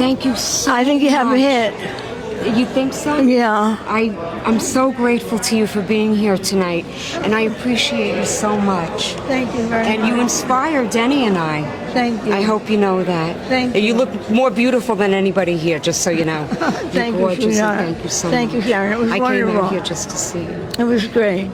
Thank you so I think you have a much. hit. You think so? Yeah. I'm so grateful to you for being here tonight, and I appreciate you so much. Thank you very much. And you inspire Denny and I. Thank you. I hope you know that. Thank you. You look more beautiful than anybody here, just so you know. Thank You're you, gorgeous, and sweetheart. thank you so Thank much. you, Sharon. It was I wonderful. came out here just to see you. It was great.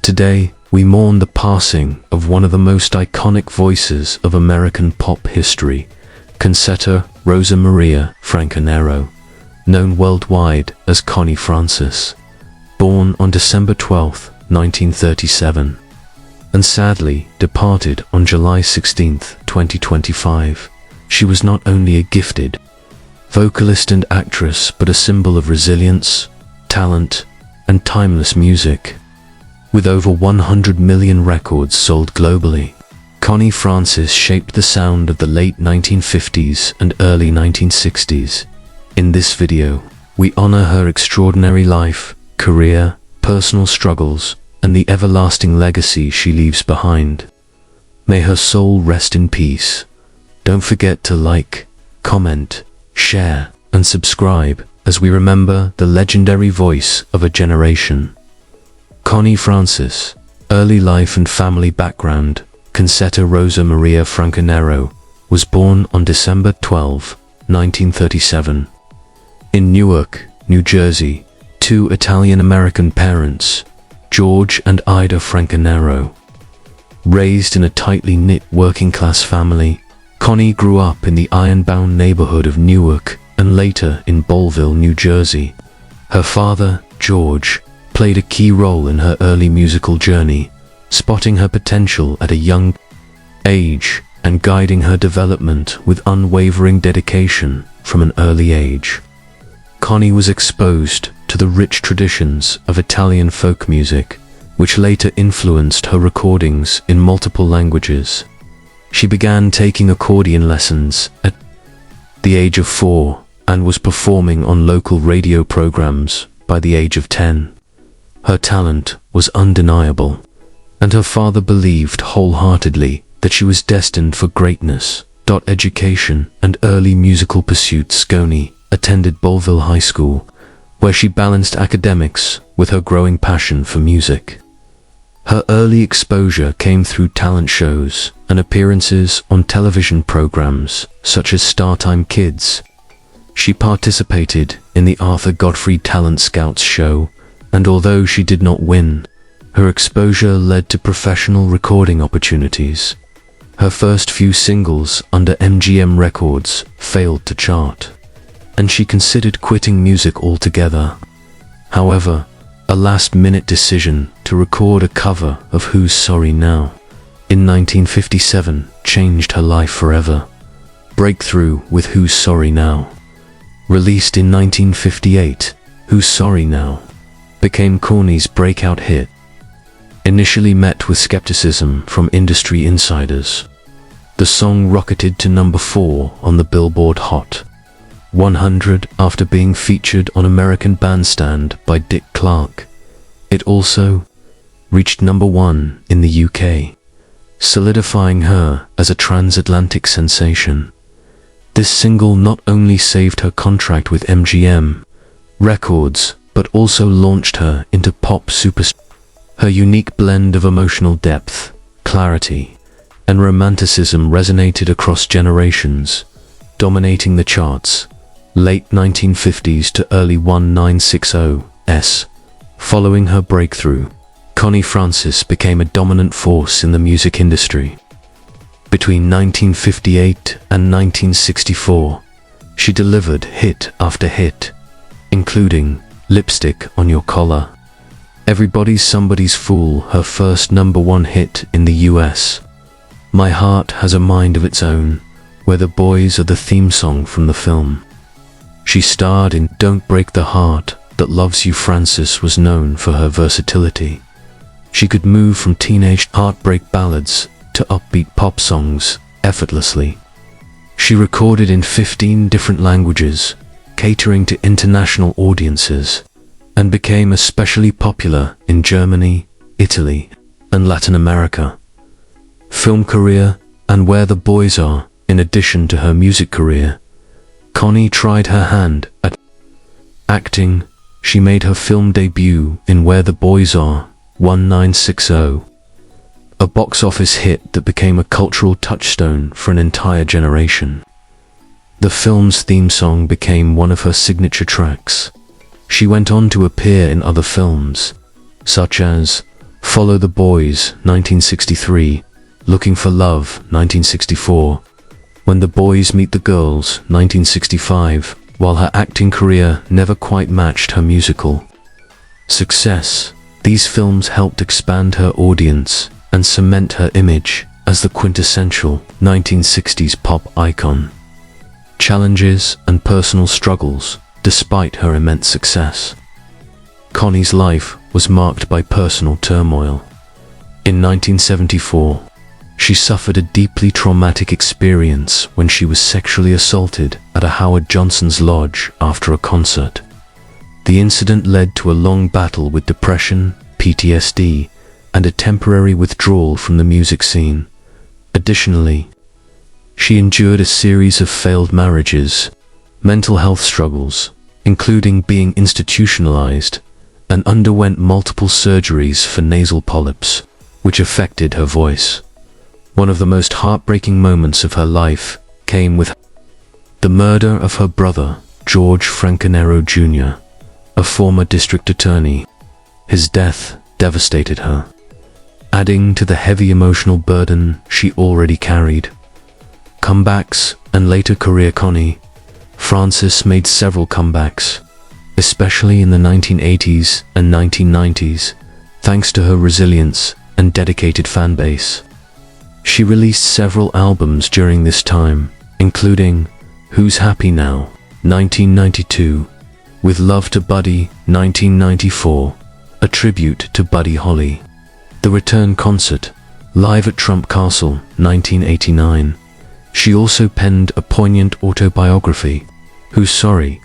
Today, we mourn the passing of one of the most iconic voices of American pop history, Concetta Rosa Maria Franconero, known worldwide as Connie Francis, born on December 12, 1937, and sadly departed on July 16, 2025. She was not only a gifted vocalist and actress, but a symbol of resilience, talent, and timeless music. With over 100 million records sold globally, Connie Francis shaped the sound of the late 1950s and early 1960s. In this video, we honor her extraordinary life, career, personal struggles, and the everlasting legacy she leaves behind. May her soul rest in peace. Don't forget to like, comment, share, and subscribe as we remember the legendary voice of a generation. Connie Francis, early life and family background. Concetta Rosa Maria Franconero was born on December 12, 1937, in Newark, New Jersey, to Italian-American parents, George and Ida Franconero. Raised in a tightly knit working-class family, Connie grew up in the ironbound neighborhood of Newark and later in Belleville, New Jersey. Her father, George, played a key role in her early musical journey, spotting her potential at a young age and guiding her development with unwavering dedication from an early age. Connie was exposed to the rich traditions of Italian folk music, which later influenced her recordings in multiple languages. She began taking accordion lessons at the age of 4 and was performing on local radio programs by the age of 10. Her talent was undeniable, and her father believed wholeheartedly that she was destined for greatness. Education and early musical pursuits. Connie attended Belleville High School, where she balanced academics with her growing passion for music. Her early exposure came through talent shows and appearances on television programs such as Startime Kids. She participated in the Arthur Godfrey Talent Scouts show, and although she did not win, her exposure led to professional recording opportunities. Her first few singles under MGM Records failed to chart, and she considered quitting music altogether. However, a last-minute decision to record a cover of Who's Sorry Now in 1957 changed her life forever. Breakthrough with Who's Sorry Now. Released in 1958, Who's Sorry Now became Connie's breakout hit. Initially met with skepticism from industry insiders, the song rocketed to number 4 on the Billboard Hot 100 after being featured on American Bandstand by Dick Clark. It also reached number 1 in the UK, solidifying her as a transatlantic sensation. This single not only saved her contract with MGM Records, but also launched her into pop superstar. Her unique blend of emotional depth, clarity, and romanticism resonated across generations, dominating the charts, late 1950s to early 1960s. Following her breakthrough, Connie Francis became a dominant force in the music industry. Between 1958 and 1964, she delivered hit after hit, including Lipstick on Your Collar, Everybody's Somebody's Fool, her first number 1 hit in the US, My Heart Has a Mind of Its Own, where the boys are the theme song from the film. She starred in Don't Break the Heart That Loves You. Francis was known for her versatility. She could move from teenage heartbreak ballads to upbeat pop songs effortlessly. She recorded in 15 different languages, catering to international audiences, and became especially popular in Germany, Italy, and Latin America. Film career and Where the Boys Are. In addition to her music career, Connie tried her hand at acting. She made her film debut in Where the Boys Are, 1960, a box office hit that became a cultural touchstone for an entire generation. The film's theme song became one of her signature tracks. She went on to appear in other films, such as Follow the Boys, 1963, Looking for Love, 1964, When the Boys Meet the Girls, 1965, while her acting career never quite matched her musical success. These films helped expand her audience and cement her image as the quintessential 1960s pop icon. Challenges and personal struggles. Despite her immense success, Connie's life was marked by personal turmoil. In 1974, she suffered a deeply traumatic experience when she was sexually assaulted at a Howard Johnson's lodge after a concert. The incident led to a long battle with depression, PTSD, and a temporary withdrawal from the music scene. Additionally, she endured a series of failed marriages, mental health struggles, including being institutionalized, and underwent multiple surgeries for nasal polyps, which affected her voice. One of the most heartbreaking moments of her life came with the murder of her brother, George Franconero Jr., a former district attorney. His death devastated her, adding to the heavy emotional burden she already carried. Comebacks and later career. Connie Francis made several comebacks, especially in the 1980s and 1990s, thanks to her resilience and dedicated fan base. She released several albums during this time, including Who's Happy Now, 1992, With Love to Buddy, 1994, a tribute to Buddy Holly, The Return Concert, Live at Trump Castle, 1989. She also penned a poignant autobiography, Who's Sorry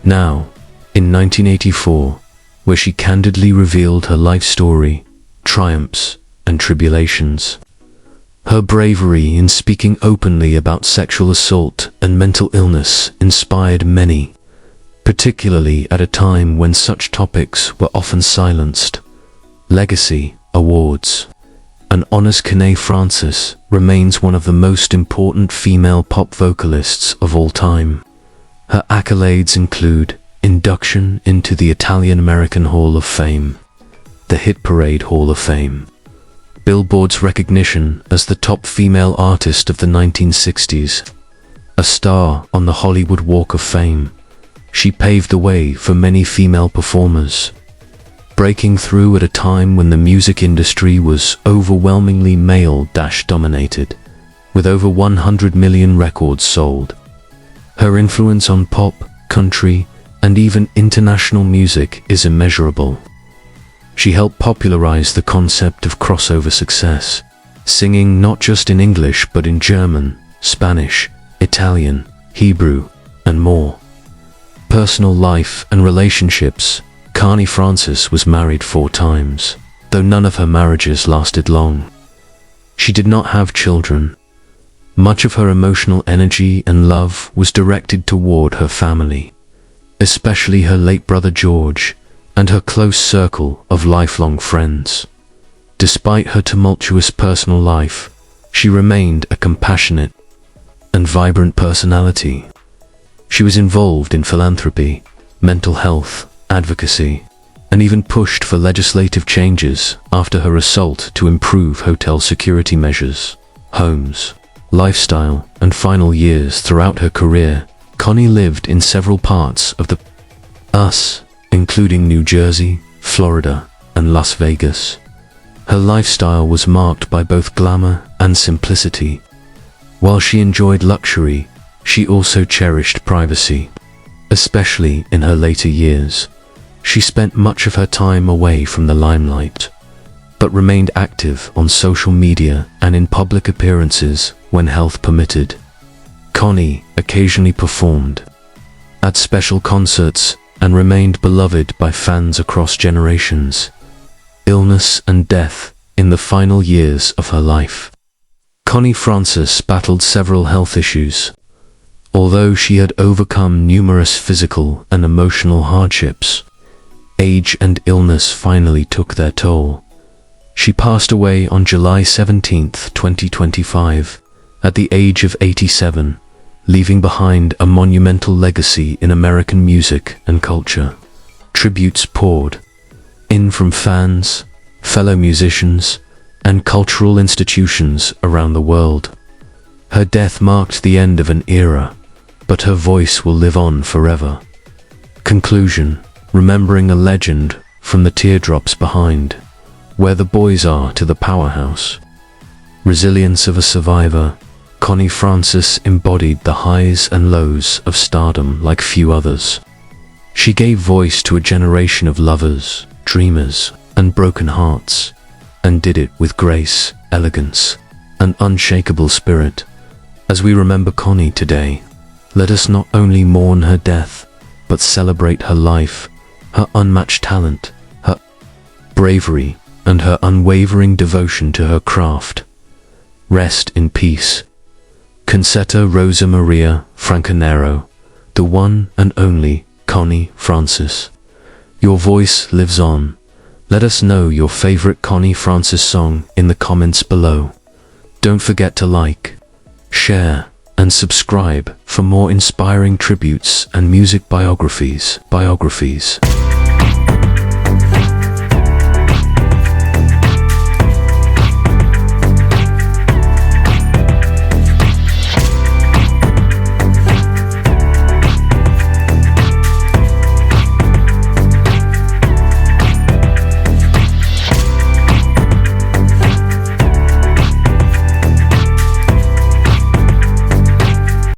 Now, in 1984, where she candidly revealed her life story, triumphs, and tribulations. Her bravery in speaking openly about sexual assault and mental illness inspired many, particularly at a time when such topics were often silenced. Legacy awards. An honest Connie Francis remains one of the most important female pop vocalists of all time. Her accolades include induction into the Italian-American Hall of Fame, the Hit Parade Hall of Fame, Billboard's recognition as the top female artist of the 1960s, a star on the Hollywood Walk of Fame. She paved the way for many female performers, breaking through at a time when the music industry was overwhelmingly male-dominated, with over 100 million records sold. Her influence on pop, country, and even international music is immeasurable. She helped popularize the concept of crossover success, singing not just in English but in German, Spanish, Italian, Hebrew, and more. Personal life and relationships. Connie Francis was married 4 times, though none of her marriages lasted long. She did not have children. Much of her emotional energy and love was directed toward her family, especially her late brother George and her close circle of lifelong friends. Despite her tumultuous personal life, she remained a compassionate and vibrant personality. She was involved in philanthropy, mental health, advocacy, and even pushed for legislative changes after her assault to improve hotel security measures, homes, lifestyle, and final years. Throughout her career, Connie lived in several parts of the US, including New Jersey, Florida, and Las Vegas. Her lifestyle was marked by both glamour and simplicity. While she enjoyed luxury, she also cherished privacy, especially in her later years. She spent much of her time away from the limelight, but remained active on social media and in public appearances when health permitted. Connie occasionally performed at special concerts and remained beloved by fans across generations. Illness and death in the final years of her life. Connie Francis battled several health issues. Although she had overcome numerous physical and emotional hardships, age and illness finally took their toll. She passed away on July 17, 2025, at the age of 87, leaving behind a monumental legacy in American music and culture. Tributes poured in from fans, fellow musicians, and cultural institutions around the world. Her death marked the end of an era, but her voice will live on forever. Conclusion: remembering a legend from the teardrops behind, where the boys are to the powerhouse. Resilience of a survivor, Connie Francis embodied the highs and lows of stardom like few others. She gave voice to a generation of lovers, dreamers, and broken hearts, and did it with grace, elegance, and unshakable spirit. As we remember Connie today, let us not only mourn her death, but celebrate her life, her unmatched talent, her bravery, and her unwavering devotion to her craft. Rest in peace, Concetta Rosa Maria Franconero, the one and only Connie Francis. Your voice lives on. Let us know your favorite Connie Francis song in the comments below. Don't forget to like, share, and subscribe for more inspiring tributes and music biographies.